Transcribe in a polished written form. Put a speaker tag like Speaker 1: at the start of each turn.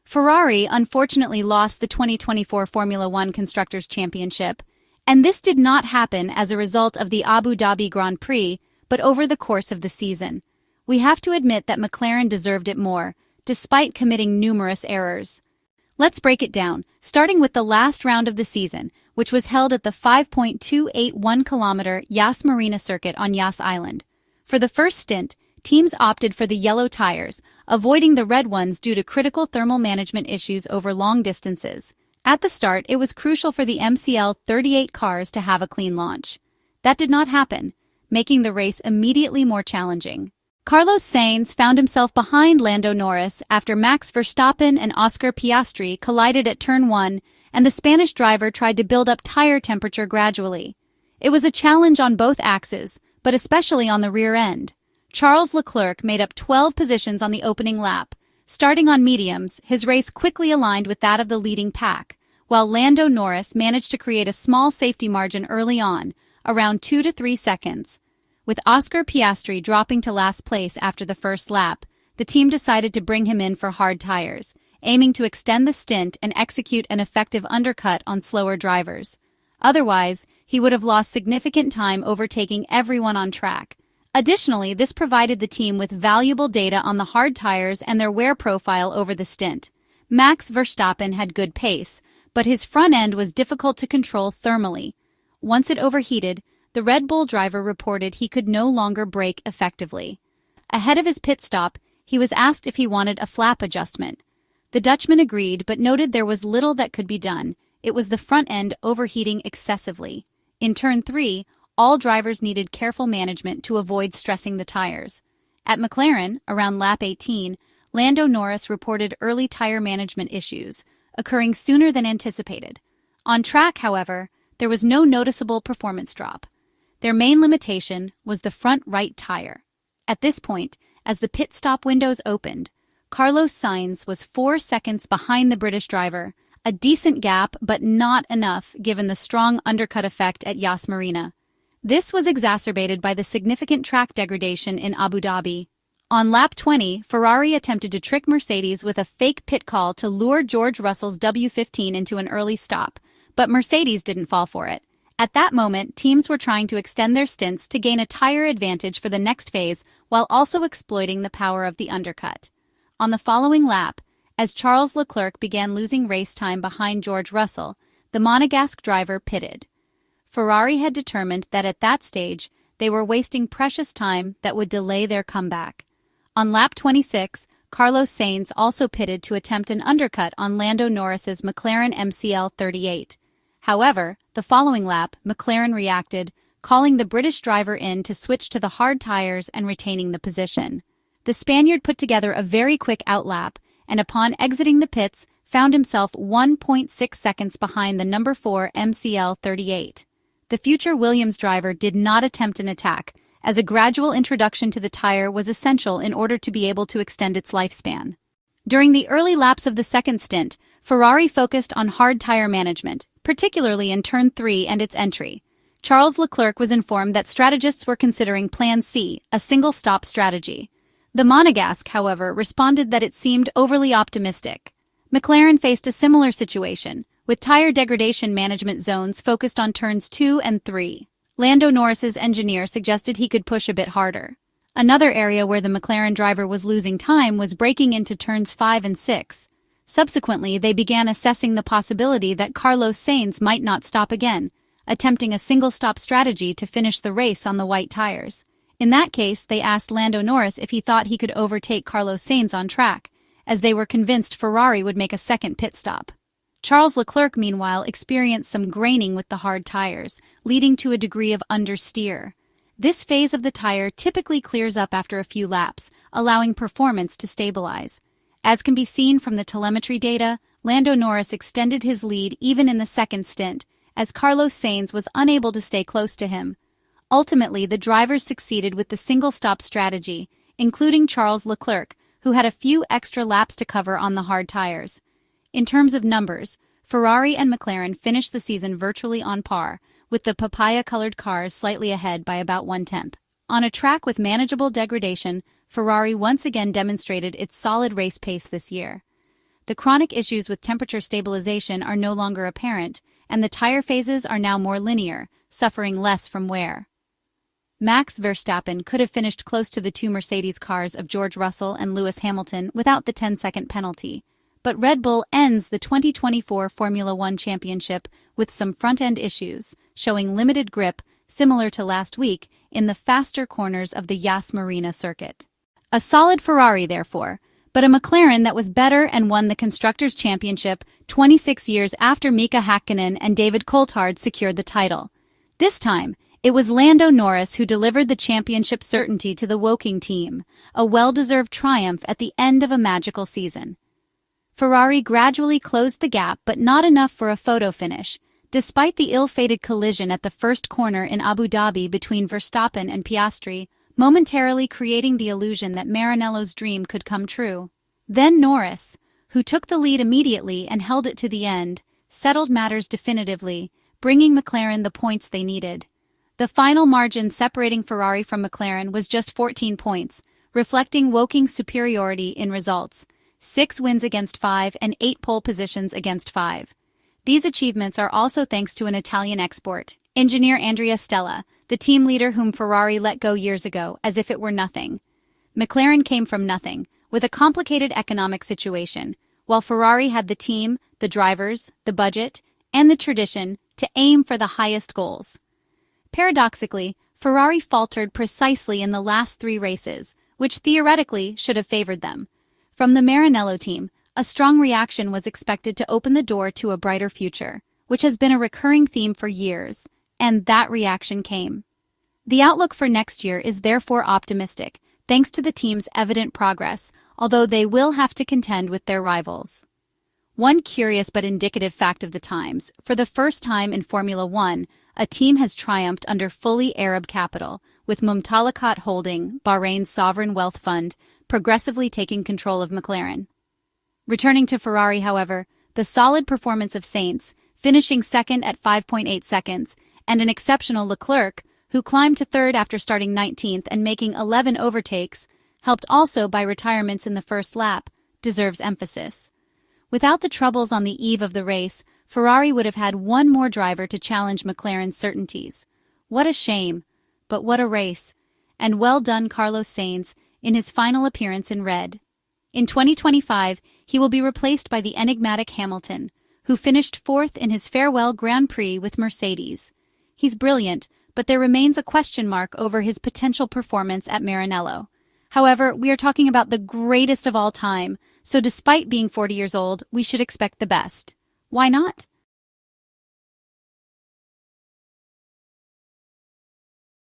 Speaker 1: Ferrari unfortunately lost the 2024 Formula One Constructors' Championship, and this did not happen as a result of the Abu Dhabi Grand Prix, but over the course of the season. We have to admit that McLaren deserved it more, despite committing numerous errors. Let's break it down, starting with the last round of the season, which was held at the 5.281-kilometer Yas Marina circuit on Yas Island. For the first stint, teams opted for the yellow tires, avoiding the red ones due to critical thermal management issues over long distances. At the start, it was crucial for the MCL38 cars to have a clean launch. That did not happen, making the race immediately more challenging. Carlos Sainz found himself behind Lando Norris after Max Verstappen and Oscar Piastri collided at Turn 1, and the Spanish driver tried to build up tire temperature gradually. It was a challenge on both axes, but especially on the rear end. Charles Leclerc made up 12 positions on the opening lap. Starting on mediums, his race quickly aligned with that of the leading pack, while Lando Norris managed to create a small safety margin early on, around 2 to 3 seconds. With Oscar Piastri dropping to last place after the first lap, the team decided to bring him in for hard tires, aiming to extend the stint and execute an effective undercut on slower drivers. Otherwise, he would have lost significant time overtaking everyone on track. Additionally, this provided the team with valuable data on the hard tires and their wear profile over the stint. Max Verstappen had good pace, but his front end was difficult to control thermally. Once it overheated, the Red Bull driver reported he could no longer brake effectively. Ahead of his pit stop, he was asked if he wanted a flap adjustment. The Dutchman agreed but noted there was little that could be done. It was the front end overheating excessively. In Turn 3, all drivers needed careful management to avoid stressing the tires. At McLaren, around lap 18, Lando Norris reported early tire management issues, occurring sooner than anticipated. On track, however, there was no noticeable performance drop. Their main limitation was the front right tire. At this point, as the pit stop windows opened, Carlos Sainz was 4 seconds behind the British driver, a decent gap but not enough given the strong undercut effect at Yas Marina. This was exacerbated by the significant track degradation in Abu Dhabi. On lap 20, Ferrari attempted to trick Mercedes with a fake pit call to lure George Russell's W15 into an early stop, but Mercedes didn't fall for it. At that moment, teams were trying to extend their stints to gain a tire advantage for the next phase while also exploiting the power of the undercut. On the following lap, as Charles Leclerc began losing race time behind George Russell, the Monegasque driver pitted. Ferrari had determined that at that stage, they were wasting precious time that would delay their comeback. On lap 26, Carlos Sainz also pitted to attempt an undercut on Lando Norris's McLaren MCL38. However, the following lap, McLaren reacted, calling the British driver in to switch to the hard tires and retaining the position. The Spaniard put together a very quick outlap, and upon exiting the pits, found himself 1.6 seconds behind the number 4 MCL38. The future Williams driver did not attempt an attack, as a gradual introduction to the tire was essential in order to be able to extend its lifespan. During the early laps of the second stint, Ferrari focused on hard tire management, particularly in Turn 3 and its entry. Charles Leclerc was informed that strategists were considering Plan C, a single-stop strategy. The Monegasque, however, responded that it seemed overly optimistic. McLaren faced a similar situation, with tire degradation management zones focused on Turns 2 and 3. Lando Norris's engineer suggested he could push a bit harder. Another area where the McLaren driver was losing time was braking into Turns 5 and 6. Subsequently, they began assessing the possibility that Carlos Sainz might not stop again, attempting a single-stop strategy to finish the race on the white tires. In that case, they asked Lando Norris if he thought he could overtake Carlos Sainz on track, as they were convinced Ferrari would make a second pit stop. Charles Leclerc, meanwhile, experienced some graining with the hard tires, leading to a degree of understeer. This phase of the tire typically clears up after a few laps, allowing performance to stabilize. As can be seen from the telemetry data, Lando Norris extended his lead even in the second stint, as Carlos Sainz was unable to stay close to him. Ultimately, the drivers succeeded with the single-stop strategy, including Charles Leclerc, who had a few extra laps to cover on the hard tires. In terms of numbers, Ferrari and McLaren finished the season virtually on par, with the papaya-colored cars slightly ahead by about 1/10. On a track with manageable degradation, Ferrari once again demonstrated its solid race pace this year. the chronic issues with temperature stabilization are no longer apparent, and the tire phases are now more linear, suffering less from wear. Max Verstappen could have finished close to the two Mercedes cars of George Russell and Lewis Hamilton without the 10-second penalty, but Red Bull ends the 2024 Formula One championship with some front-end issues, showing limited grip, similar to last week, in the faster corners of the Yas Marina circuit. A solid Ferrari, therefore, but a McLaren that was better and won the Constructors' Championship 26 years after Mika Häkkinen and David Coulthard secured the title. This time, it was Lando Norris who delivered the championship certainty to the Woking team, a well-deserved triumph at the end of a magical season. Ferrari gradually closed the gap, but not enough for a photo finish, despite the ill-fated collision at the first corner in Abu Dhabi between Verstappen and Piastri, momentarily creating the illusion that Maranello's dream could come true. Then Norris, who took the lead immediately and held it to the end, settled matters definitively, bringing McLaren the points they needed. The final margin separating Ferrari from McLaren was just 14 points, reflecting Woking's superiority in results, 6 wins against 5 and 8 pole positions against 5. These achievements are also thanks to an Italian export, engineer Andrea Stella, the team leader whom Ferrari let go years ago, as if it were nothing. McLaren came from nothing, with a complicated economic situation, while Ferrari had the team, the drivers, the budget, and the tradition to aim for the highest goals. Paradoxically, Ferrari faltered precisely in the last 3 races, which theoretically should have favored them. From the Maranello team, a strong reaction was expected to open the door to a brighter future, which has been a recurring theme for years, and that reaction came. The outlook for next year is therefore optimistic, thanks to the team's evident progress, although they will have to contend with their rivals. One curious but indicative fact of the times, for the first time in Formula One, a team has triumphed under fully Arab capital, with Mumtalakat Holding, Bahrain's sovereign wealth fund, progressively taking control of McLaren. Returning to Ferrari, however, the solid performance of Sainz, finishing second at 5.8 seconds, and an exceptional Leclerc, who climbed to third after starting 19th and making 11 overtakes, helped also by retirements in the first lap, deserves emphasis. Without the troubles on the eve of the race, Ferrari would have had one more driver to challenge McLaren's certainties. What a shame, but what a race. And well done Carlos Sainz in his final appearance in red. In 2025, he will be replaced by the enigmatic Hamilton, who finished 4th in his farewell Grand Prix with Mercedes. He's brilliant, but there remains a question mark over his potential performance at Maranello. However, we are talking about the greatest of all time, so despite being 40 years old, we should expect the best. Why not?